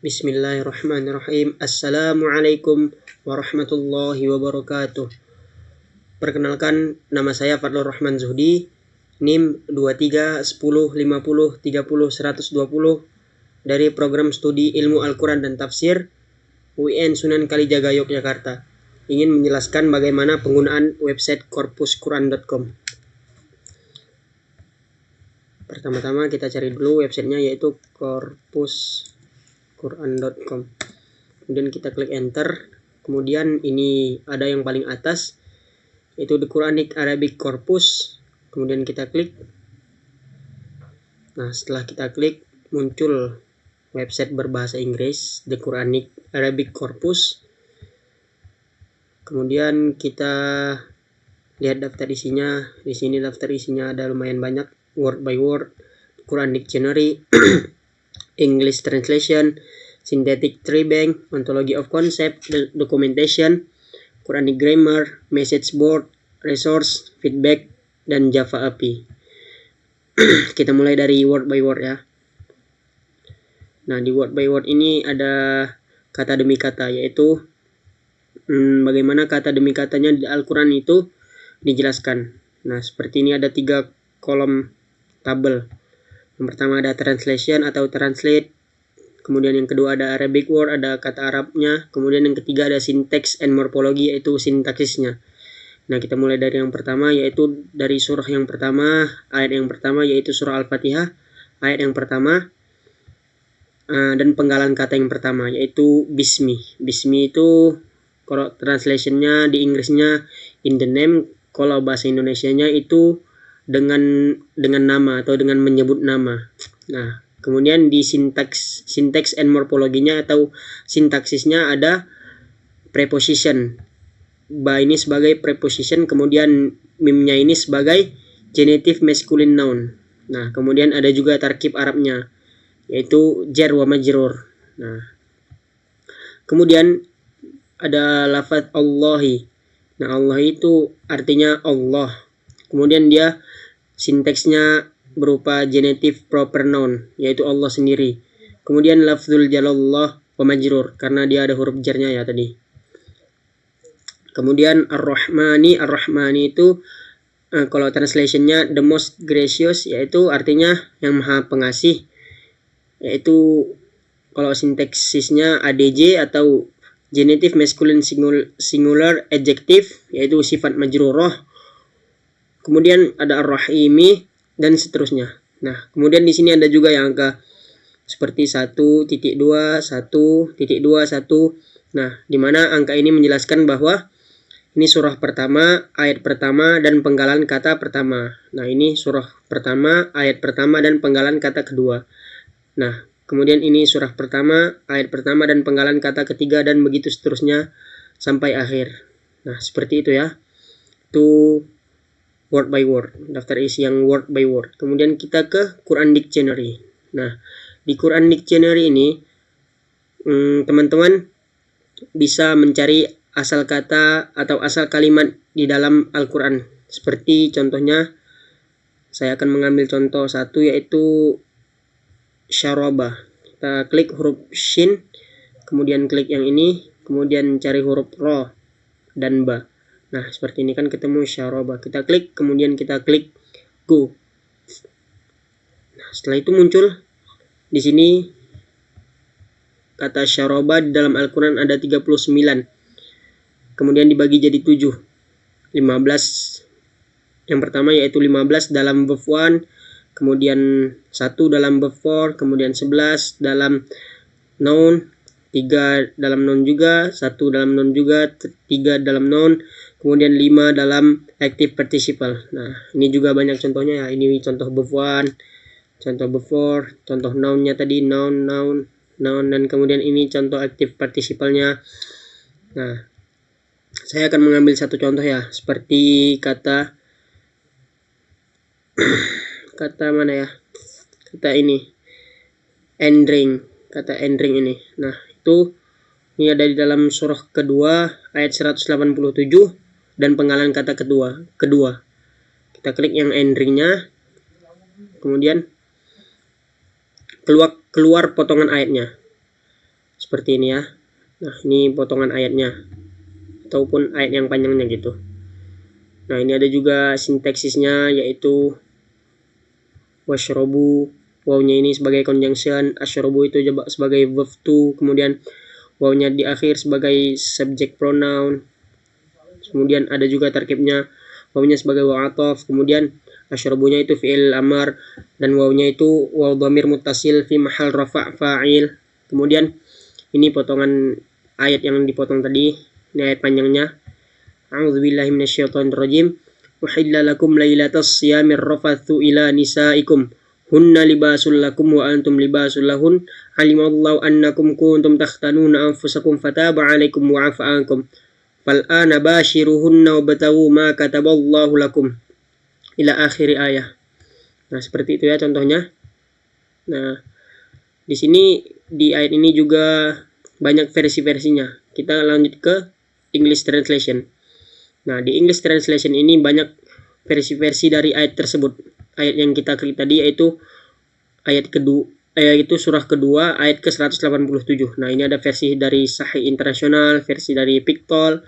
Bismillahirrahmanirrahim. Assalamualaikum warahmatullahi wabarakatuh. Perkenalkan, nama saya Fadlur Rahman Zuhdi, NIM 23105030 dari program studi Ilmu Al-Quran dan Tafsir UIN Sunan Kalijaga Yogyakarta. Ingin menjelaskan bagaimana penggunaan website corpusquran.com. Pertama-tama kita cari dulu websitenya, yaitu corpusquran.com. Kemudian kita klik enter. Kemudian ini ada yang paling atas, yaitu The Quranic Arabic Corpus. Kemudian kita klik. Nah, setelah kita klik, muncul website berbahasa Inggris, The Quranic Arabic Corpus. Kemudian kita lihat daftar isinya. Di sini daftar isinya ada lumayan banyak, word by word, Quran Dictionary, English translation, synthetic tree bank, ontology of concept, documentation, Quranic grammar, message board, resource, feedback, dan Java API. Kita mulai dari word by word ya. Nah, di word by word ini ada kata demi kata, yaitu bagaimana kata demi katanya di Al-Quran itu dijelaskan. Nah, seperti ini ada 3 kolom tabel. Yang pertama ada translation atau translate. Kemudian yang kedua ada Arabic word, ada kata Arabnya. Kemudian yang ketiga ada syntax and morphology, yaitu sintaksisnya. Nah, kita mulai dari yang pertama, yaitu dari surah yang pertama, ayat yang pertama, yaitu surah Al-Fatihah, ayat yang pertama, dan penggalan kata yang pertama, yaitu bismi. Bismi itu kalau translationnya di Inggrisnya in the name, kalau bahasa Indonesianya itu dengan nama atau dengan menyebut nama. Nah, kemudian di syntax and morphology-nya atau sintaksisnya ada preposition. Ba ini sebagai preposition, kemudian mimnya ini sebagai genitive masculine noun. Nah, kemudian ada juga tarkib Arabnya, yaitu jar wa majrur. Nah, kemudian ada lafaz Allahi. Nah, Allah itu artinya Allah. Kemudian dia sintaksnya berupa genitive proper noun, yaitu Allah sendiri. Kemudian lafzul jalallah wa majrur, karena dia ada huruf jarnya ya tadi. Kemudian ar-Rahmani itu kalau translationnya the most gracious, yaitu artinya yang maha pengasih, yaitu kalau sintaksisnya ADJ atau genitive masculine singular adjective, yaitu sifat majrurah. Kemudian ada ar-Rahimi dan seterusnya. Nah, kemudian di sini ada juga yang angka seperti 1.2, 1.21. Nah, di mana angka ini menjelaskan bahwa ini surah pertama, ayat pertama, dan penggalan kata pertama. Nah, ini surah pertama, ayat pertama, dan penggalan kata kedua. Nah, kemudian ini surah pertama, ayat pertama, dan penggalan kata ketiga, dan begitu seterusnya sampai akhir. Nah, seperti itu ya. Itu word by word, daftar isi yang word by word. Kemudian kita ke Quran Dictionary. Nah, di Quran Dictionary ini teman-teman bisa mencari asal kata atau asal kalimat di dalam Al-Quran. Seperti contohnya, saya akan mengambil contoh satu, yaitu syaraba. Kita klik huruf shin, kemudian klik yang ini, kemudian cari huruf ro dan ba. Nah, seperti ini kan ketemu syaraba. Kita klik, kemudian kita klik go. Nah, setelah itu muncul di sini kata syaraba di dalam Al-Quran ada 39. Kemudian dibagi jadi 7. 15. Yang pertama yaitu 15 dalam verb 1, kemudian 1 dalam verb 4, kemudian 11 dalam noun, 3 dalam noun juga, 1 dalam noun juga, 3 dalam noun, kemudian 5 dalam active participle. Nah, ini juga banyak contohnya ya. Ini contoh verb 1, contoh verb 4, contoh nounnya tadi noun, dan kemudian ini contoh active participle-nya. Nah, saya akan mengambil satu contoh ya, seperti kata mana ya? Kata ini, endring, kata endring ini. Nah, ini ada di dalam surah kedua ayat 187 dan penggalan kata kedua. Kita klik yang endringnya, kemudian keluar potongan ayatnya. Seperti ini ya. Nah, ini potongan ayatnya ataupun ayat yang panjangnya gitu. Nah, ini ada juga sintaksisnya, yaitu washrobu, wawnya ini sebagai conjunction, ashrobu itu sebagai verb to, kemudian wawnya di akhir sebagai subject pronoun. Kemudian ada juga tarkibnya, wawnya sebagai waw atof, kemudian ashrobunya itu fi'il amar, dan wawnya itu waw dhamir muttasil fi mahal rafa' fa'il. Kemudian ini potongan ayat yang dipotong tadi, ini ayat panjangnya. A'udzubillahi minasyaitonirrajim. Uhilla lakum lailatas siyamir rafathu ila nisaikum hunna libasul lakum wa antum libasul lahun alimallahu annakum kuntum takhtanuna anfusakum fataba 'alaikum wa 'afa 'ankum fal'ana bashiruhunna wabtaghu ma kataballahu lakum ila akhir ayah. Nah, seperti itu ya contohnya. Nah, di sini di ayat ini juga banyak versi-versinya. Kita lanjut ke English translation. Nah, di English translation ini banyak versi-versi dari ayat tersebut. Ayat yang kita klik tadi yaitu ayat kedua, yaitu surah kedua ayat ke-187. Nah, ini ada versi dari Sahih Internasional, versi dari Pictol,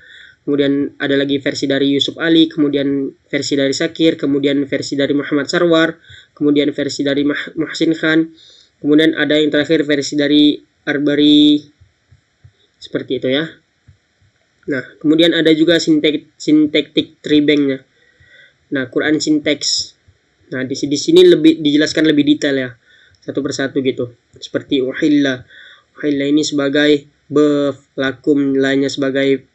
kemudian ada lagi versi dari Yusuf Ali, kemudian versi dari Sakir, kemudian versi dari Muhammad Sarwar, kemudian versi dari Muhsin Khan, kemudian ada yang terakhir versi dari Arbari. Seperti itu ya. Nah, kemudian ada juga syntactic tree bank-nya. Nah, Quran syntax. Nah, di sini lebih dijelaskan lebih detail ya, satu persatu gitu. Seperti uhilla. Uhilla ini sebagai verb, lakum lainnya sebagai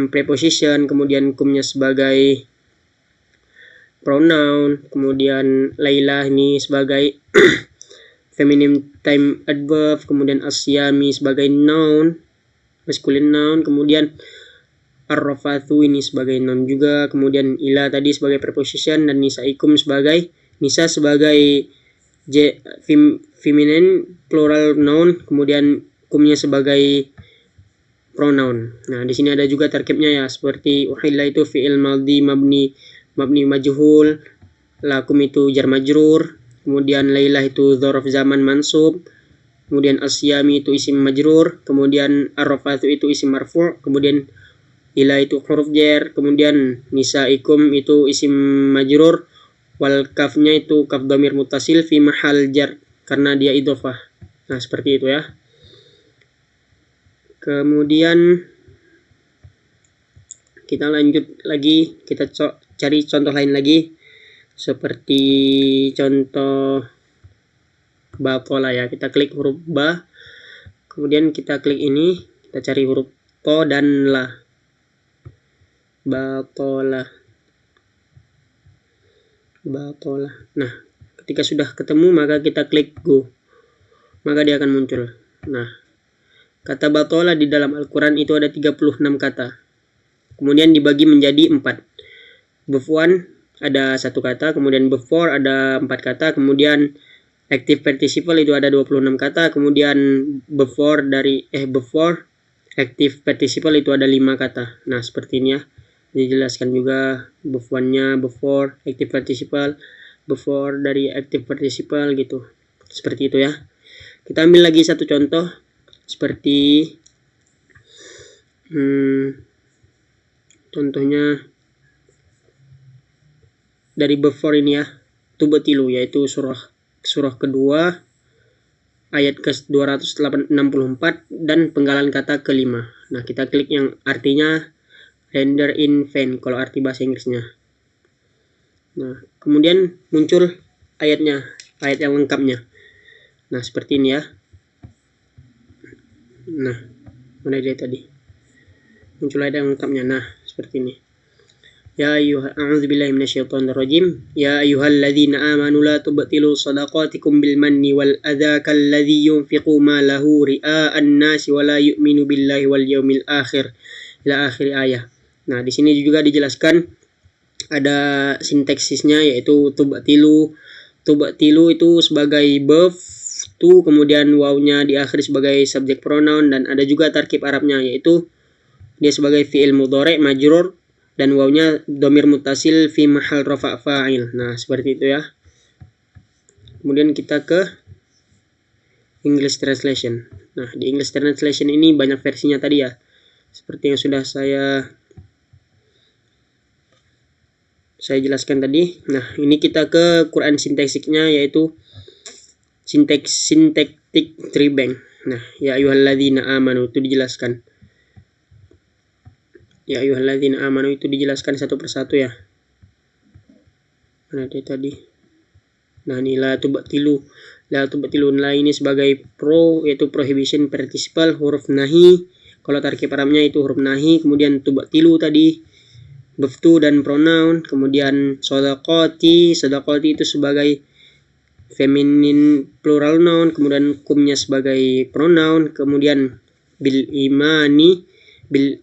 preposition, kemudian kumnya sebagai pronoun, kemudian Laila ini sebagai feminine time adverb, kemudian asyami sebagai noun, masculine noun, kemudian ar-rafathu ini sebagai noun juga, kemudian ila tadi sebagai preposition, dan nisaikum sebagai nisa sebagai feminine plural noun, kemudian kumnya sebagai pronoun. Nah, di sini ada juga tarkibnya ya, seperti uhilla itu fi'il madhi mabni majhul, lakum itu jar majrur, kemudian lailah itu dzaraf zaman mansub, kemudian asyami itu isim majrur, kemudian ar-rafathu itu isim marfu', kemudian ila itu huruf jar, kemudian nisaikum itu isim majrur, wal kafnya itu kaf dhamir muttasil fi mahal jar karena dia idhofah. Nah, seperti itu ya. Kemudian kita lanjut lagi, kita cari contoh lain lagi, seperti contoh batola ya. Kita klik huruf ba, kemudian kita klik ini, kita cari huruf to dan la. Batola. Nah, ketika sudah ketemu maka kita klik go, maka dia akan muncul. Nah, kata batola di dalam Al-Quran itu ada 36 kata, kemudian dibagi menjadi 4. Verb 1 ada 1 kata, kemudian verb 4 ada 4 kata, kemudian active participle itu ada 26 kata, kemudian verb 4 active participle itu ada 5 kata. Nah, seperti ini ya. Dijelaskan juga verb 1-nya, verb 4 active participle, verb 4 dari active participle gitu. Seperti itu ya. Kita ambil lagi satu contoh, seperti contohnya dari verb 4 ini ya, tubatilu, yaitu surah kedua ayat ke-264 dan penggalan kata kelima. Nah, kita klik yang artinya render in vain kalau arti bahasa Inggrisnya. Nah, kemudian muncul ayatnya, ayat yang lengkapnya. Nah, seperti ini ya. Nah, mana dia tadi? Muncul ayat yang lengkapnya. Nah, seperti ini. Ya a'udzubillahi minasyaitonirrajim. Ya ayyuhalladzina amanu la tubtilu shadaqatikum bil manni wal adza kalladzi yunfiqu malahu ria'an nasi wa la yu'minu billahi wal yaumil akhir. Ila akhir ayah. Nah, di sini juga dijelaskan ada sintaksisnya, yaitu tubtilu. Tubtilu itu sebagai verb to, kemudian wawnya di akhir sebagai subject pronoun, dan ada juga tarkib Arabnya, yaitu dia sebagai fi'il mudhari' majrur dan wawnya dhamir muttasil fi mahal rafa' fa'il. Nah, seperti itu ya. Kemudian kita ke English translation. Nah, di English translation ini banyak versinya tadi ya. Seperti yang sudah saya jelaskan tadi. Nah, ini kita ke Quran sintaksiknya, yaitu syntactic tree bank. Nah, ya ayyuhalladzina amanu itu dijelaskan. Ya ayyuhalladzina amanu itu dijelaskan satu persatu ya. Mana dia tadi? Nah, ini la tubatilu. La tubatilu ini sebagai pro, yaitu prohibition participle, huruf nahi. Kalau tarkib Arabnya itu huruf nahi. Kemudian tubatilu tadi beftu dan pronoun. Kemudian sodaqati itu sebagai feminine plural noun. Kemudian kumnya sebagai pronoun. Kemudian bil imani bil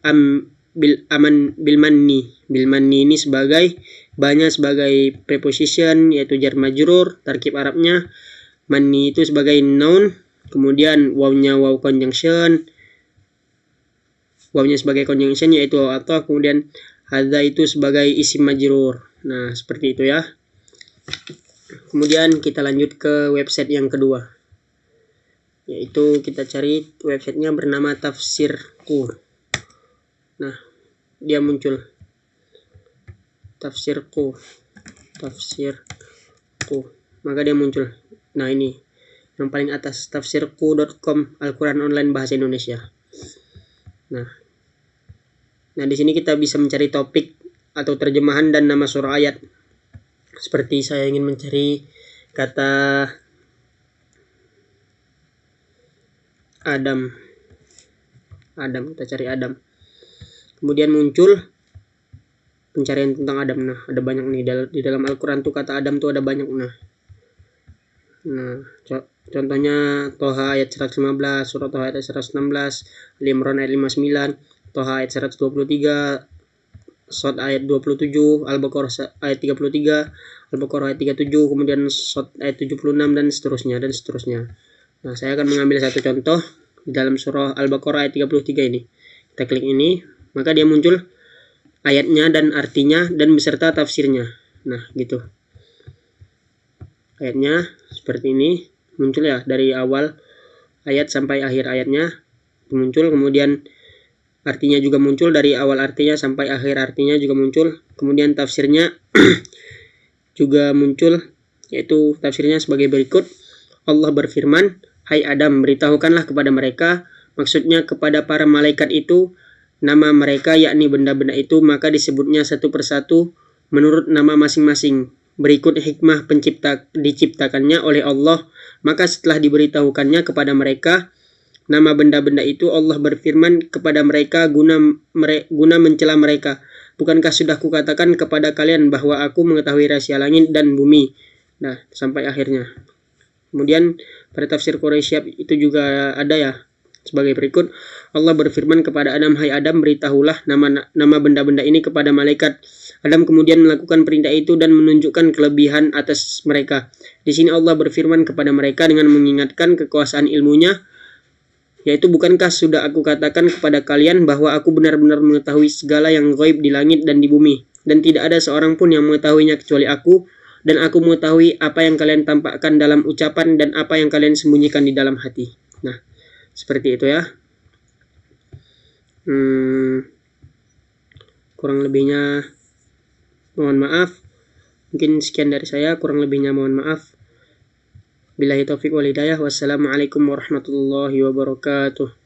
manni ini sebagai banyak sebagai preposition, yaitu jar majrur. Tarkib Arabnya manni itu sebagai noun. Kemudian wawnya waw conjunction. Wawnya sebagai conjunction yaitu atau. Kemudian hadza itu sebagai isim majrur. Nah, seperti itu ya. Kemudian kita lanjut ke website yang kedua, yaitu kita cari websitenya bernama Tafsirku. Nah, dia muncul Tafsirku, maka dia muncul. Nah, ini yang paling atas, tafsirku.com, Al-Quran online bahasa Indonesia. Nah, di sini kita bisa mencari topik atau terjemahan dan nama surah ayat. Seperti saya ingin mencari kata Adam, kita cari Adam. Kemudian muncul pencarian tentang Adam. Nah, ada banyak nih di dalam Al-Quran tuh kata Adam tuh ada banyak. Nah, contohnya Toha ayat 115, surah Toha ayat 116, Al-Imran ayat 59, Toha ayat 123, Shad ayat 27, Al-Baqarah ayat 33, Al-Baqarah ayat 37, kemudian Shad ayat 76 dan seterusnya. Nah, saya akan mengambil satu contoh di dalam surah Al-Baqarah ayat 33 ini. Kita klik ini, maka dia muncul ayatnya dan artinya dan beserta tafsirnya. Nah, gitu. Ayatnya seperti ini muncul ya, dari awal ayat sampai akhir ayatnya muncul. Kemudian artinya juga muncul, dari awal artinya sampai akhir artinya juga muncul. Kemudian tafsirnya juga muncul, yaitu tafsirnya sebagai berikut. Allah berfirman, hai Adam, beritahukanlah kepada mereka, maksudnya kepada para malaikat itu, nama mereka yakni benda-benda itu, maka disebutnya satu persatu menurut nama masing-masing. Berikut hikmah diciptakannya oleh Allah. Maka setelah diberitahukannya kepada mereka nama benda-benda itu, Allah berfirman kepada mereka guna mencela mereka, bukankah sudah kukatakan kepada kalian bahwa aku mengetahui rahasia langit dan bumi. Nah, sampai akhirnya. Kemudian pada tafsir Quraisyab itu juga ada ya, sebagai berikut. Allah berfirman kepada Adam, hai Adam, beritahulah nama benda-benda ini kepada malaikat. Adam kemudian melakukan perintah itu dan menunjukkan kelebihan atas mereka. Di sini Allah berfirman kepada mereka dengan mengingatkan kekuasaan ilmunya, yaitu bukankah sudah aku katakan kepada kalian bahwa aku benar-benar mengetahui segala yang gaib di langit dan di bumi, dan tidak ada seorang pun yang mengetahuinya kecuali aku, dan aku mengetahui apa yang kalian tampakkan dalam ucapan dan apa yang kalian sembunyikan di dalam hati. Nah, seperti itu ya. Kurang lebihnya mohon maaf. Mungkin sekian dari saya, kurang lebihnya mohon maaf. Billahi taufiq wal hidayah. Wassalamualaikum warahmatullahi wabarakatuh.